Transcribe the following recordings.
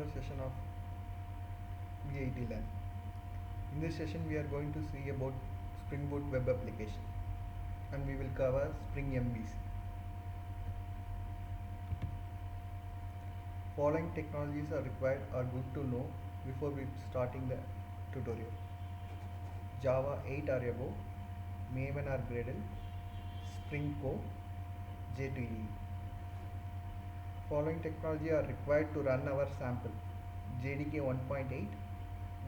another session of V8 Learn. In this session we are going to see about Spring Boot web application and we will cover Spring MVC. Following technologies are required or good to know before we starting the tutorial. Java 8 or above, Maven or Gradle, Spring Core, J2EE. Following technology are required to run our sample JDK 1.8,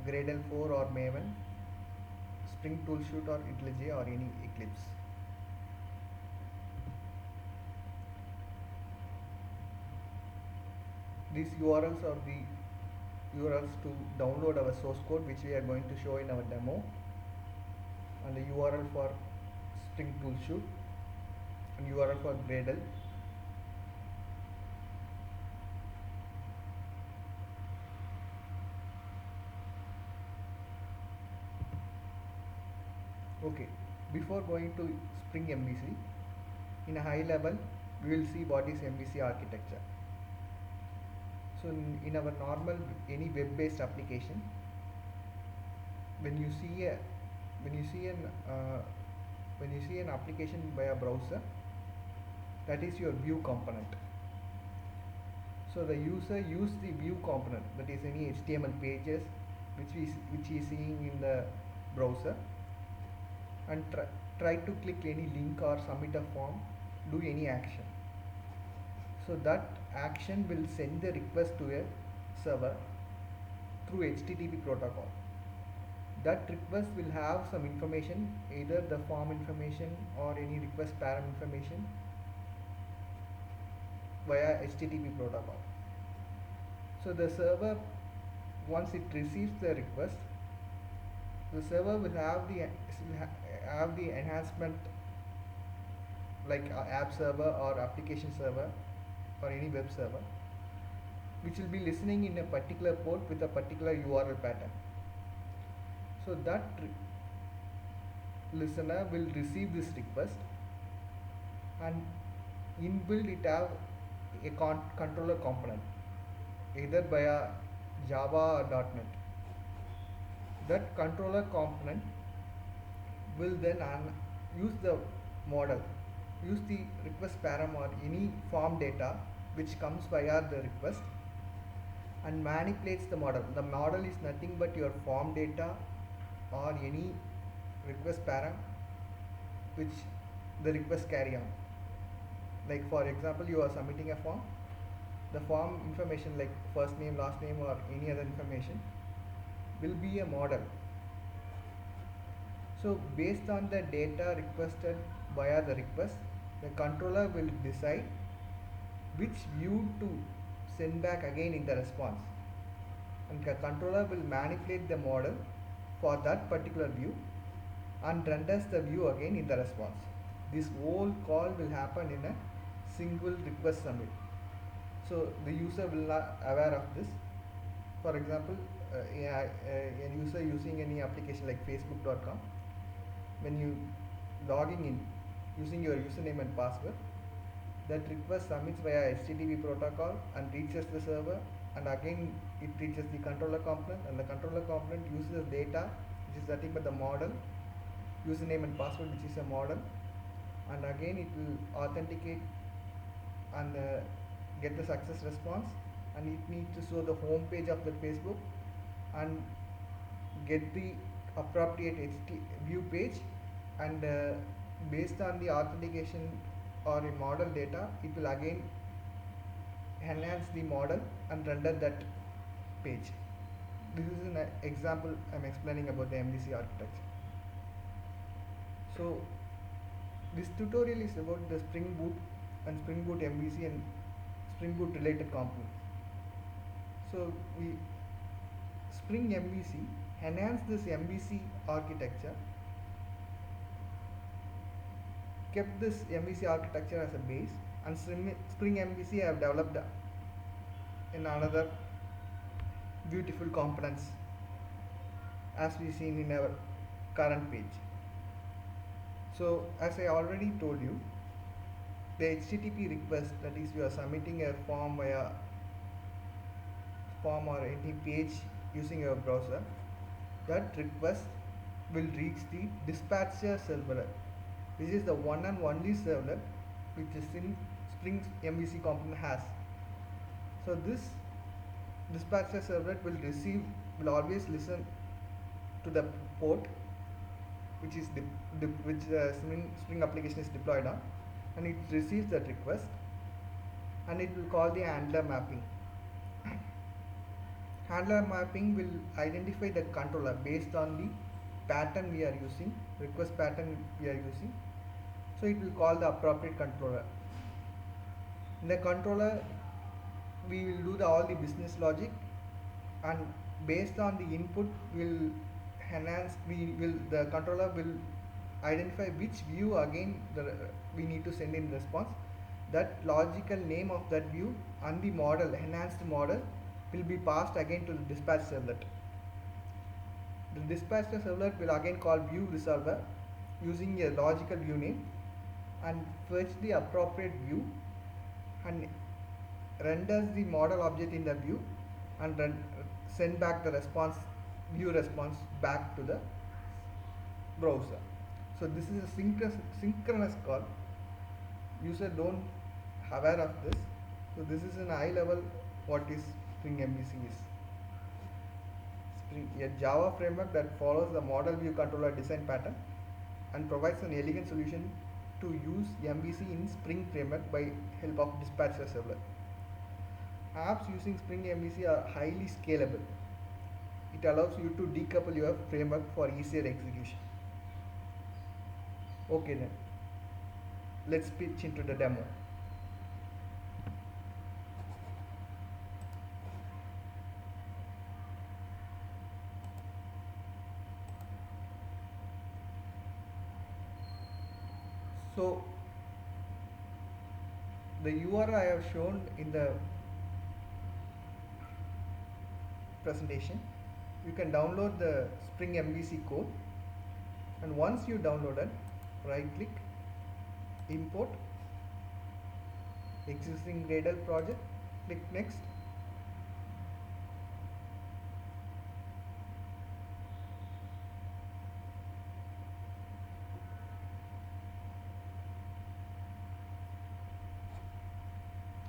Gradle 4 or Maven, Spring Toolshoot or IntelliJ or any Eclipse. These URLs are the URLs to download our source code, which we are going to show in our demo, and the URL for Spring Toolshoot and URL for Gradle. Okay, before going to Spring MVC, in a high level we will see what is MVC architecture. So in our normal any web-based application, when you see an application by a browser, that is your view component. So the user use the view component, that is any HTML pages which is seeing in the browser, and try to click any link or submit a form, do any action. So that action will send the request to a server through HTTP protocol. That request will have some information, either the form information or any request param information via HTTP protocol. So the server, once it receives the request, the server will have the enhancement like app server or application server or any web server, which will be listening in a particular port with a particular URL pattern. So that listener will receive this request, and inbuilt it have a controller component, either via Java or .NET. That controller component will then use the model, use the request param or any form data which comes via the request, and manipulates the model. The model is nothing but your form data or any request param which the request carry on. Like for example, you are submitting a form, the form information like first name, last name or any other information will be a model. So based on the data requested via the request, the controller will decide which view to send back again in the response, and the controller will manipulate the model for that particular view and renders the view again in the response. This whole call will happen in a single request submit. So the user will not aware of this. For example, a user using any application like facebook.com, when you logging in using your username and password, that request submits via HTTP protocol and reaches the server, and again it reaches the controller component, and the controller component uses data which is nothing but the model, username and password which is a model, and again it will authenticate and get the success response, and it needs to show the home page of the Facebook and get the appropriate view page, and based on the authentication or a model data, it will again enhance the model and render that page. This is an example I am explaining about the MVC architecture. So this tutorial is about the Spring Boot and Spring Boot MVC and Spring Boot related components. So Spring MVC enhance this MVC architecture, kept this MVC architecture as a base, and Spring MVC I have developed in another beautiful components as we seen in our current page. So as I already told you, the HTTP request, that is you are submitting a form via form or any page using your browser, that request will reach the dispatcher servlet. This is the one and only servlet which the Spring MVC component has. So this dispatcher servlet will always listen to the port which is Spring application is deployed on, and it receives that request, and it will call the handler mapping. Handler mapping will identify the controller based on the pattern we are using, request pattern we are using. So it will call the appropriate controller. In the controller, we will do all the business logic, and based on the input the controller will identify which view again we need to send in response. That logical name of that view and the model, enhanced model, will be passed again to the dispatch servlet. The dispatcher servlet will again call view resolver using a logical view name and fetch the appropriate view and renders the model object in the view and send back the view response back to the browser. So this is a synchronous call. User don't aware of this. So this is in high level what is Spring MVC is. A Java framework that follows the model view controller design pattern and provides an elegant solution to use MVC in Spring framework by help of dispatcher servlet. Apps using Spring MVC are highly scalable. It allows you to decouple your framework for easier execution. Okay then, let's pitch into the demo. So the URL I have shown in the presentation, you can download the Spring MVC code, and once you download it, right click, import existing Gradle project, click next.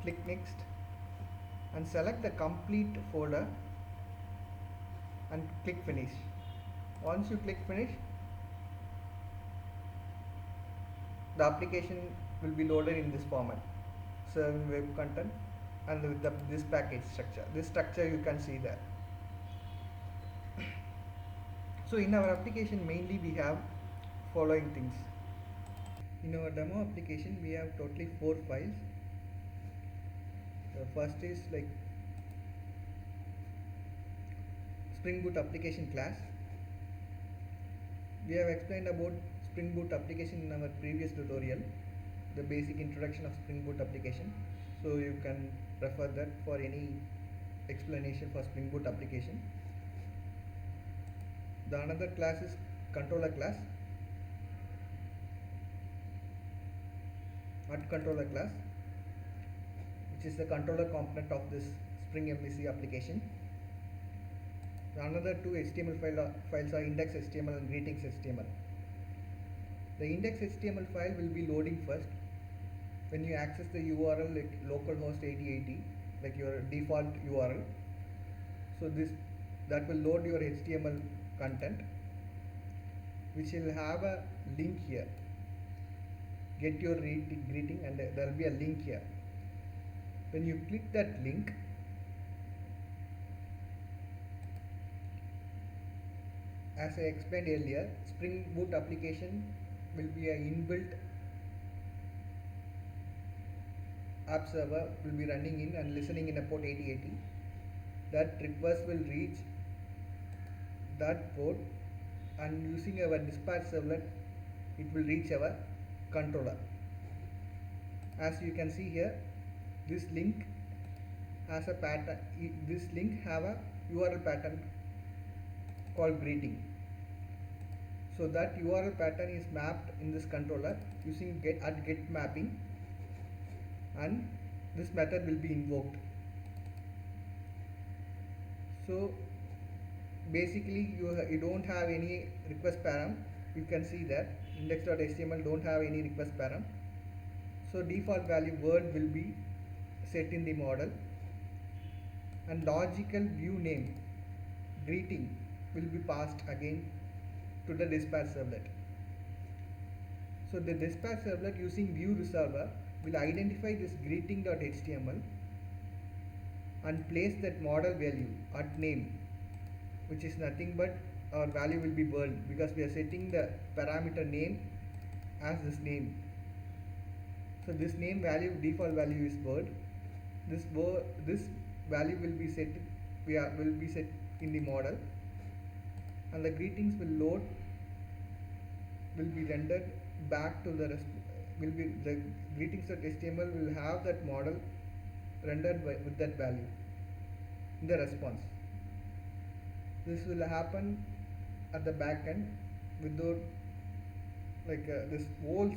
Click next and select the complete folder and click finish. Once you click finish, the application will be loaded in this format, serving web content and with this package structure. This structure you can see there. So in our application mainly we have following things. In our demo application we have totally 4 files. First is like Spring Boot application class. We have explained about Spring Boot application in our previous tutorial, the basic introduction of Spring Boot application. So you can refer that for any explanation for Spring Boot application. The another class is controller class. Controller class, which is the controller component of this Spring MVC application. The another two HTML files are index.html and greetings.html. The index.html file will be loading first when you access the URL like localhost 8080, like your default URL. So that will load your HTML content, which will have a link here. Get your greeting, and there will be a link here. When you click that link, as I explained earlier, Spring Boot application will be an inbuilt app server will be running in and listening in a port 8080. That request will reach that port, and using our dispatch servlet, it will reach our controller. As you can see here, this link has a pattern. This link have a URL pattern called greeting. So that URL pattern is mapped in this controller using get mapping, and this method will be invoked. So basically you don't have any request param. You can see that index.html don't have any request param. So default value word will be set in the model, and logical view name greeting will be passed again to the dispatch servlet. So the dispatch servlet using view resolver will identify this greeting.html and place that model value at name, which is nothing but our value will be world, because we are setting the parameter name as this name. So this name value, default value is word. This value will be set, will be set in the model, and the greetings will load, will be rendered back to the will be the greetings.html will have that model rendered with that value in the response. This will happen at the back end without this whole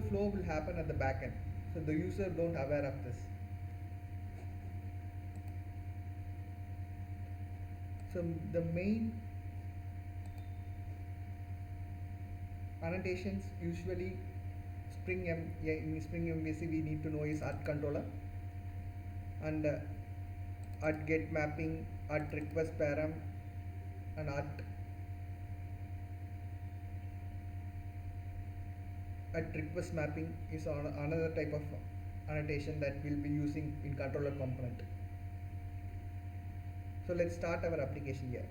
flow will happen at the back end, so the user don't aware of this. So the main annotations usually in Spring MVC we need to know is at controller, and at get mapping, at request param, and at request mapping is another type of annotation that we'll be using in controller component. So let's start our application here.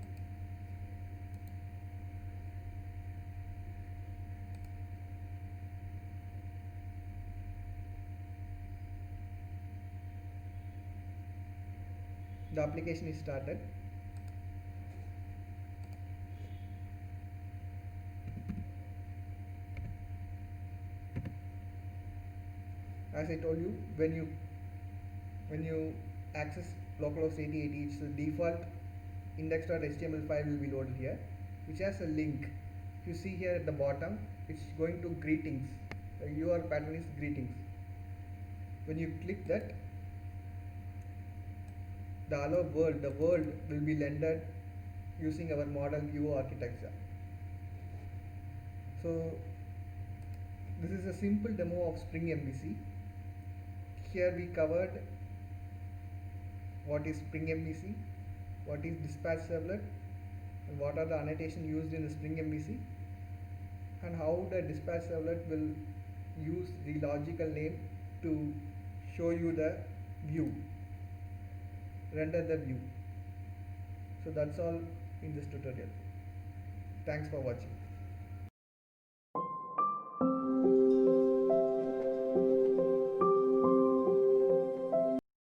The application is started. As I told you, when you access localhost 8080, its default index.html file will be loaded here, which has a link. If you see here at the bottom, it's going to greetings. The URL pattern is greetings. When you click that, the world will be rendered using our model view architecture. So this is a simple demo of Spring MVC. Here we covered what is Spring MVC, what is dispatch servlet, and what are the annotation used in the Spring MVC, and how the dispatch servlet will use the logical name to show you the view, render the view. So that's all in this tutorial. Thanks for watching.